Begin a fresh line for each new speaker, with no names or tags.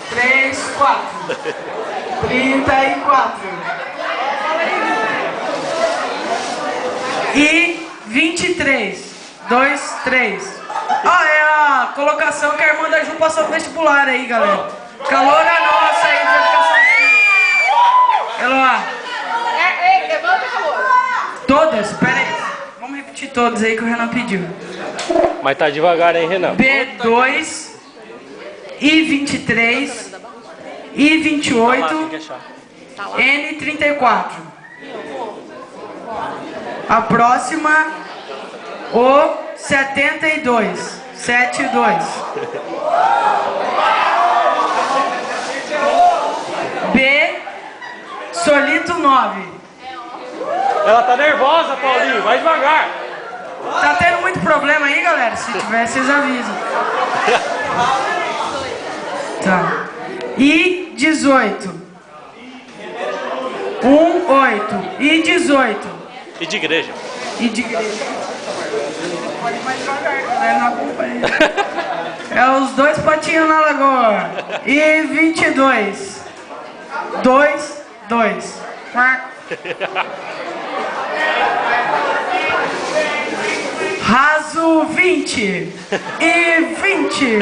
34. 34. E 23. 2, 3. Ah, é a colocação que a irmã da Ju passou no vestibular aí, galera. Calor é nossa aí de educação física. Eloá.
Levanta, calor.
Todas? Pera aí. Vamos repetir todas aí que o Renan pediu.
Mas tá devagar, hein, Renan?
B2, I23, I28, N34. A próxima, o 72. 72. B, Solito 9.
Ela tá nervosa, Paulinho. Vai devagar.
Tá tendo muito problema aí, galera? Se tiver, vocês avisam. Tá. E 18. 1, 8. E 18.
E de igreja?
E de igreja. Pode ir mais devagar, galera, não acompanha. É os dois patinhos na lagoa. E 22. 2, 2. Raso 20. E 20.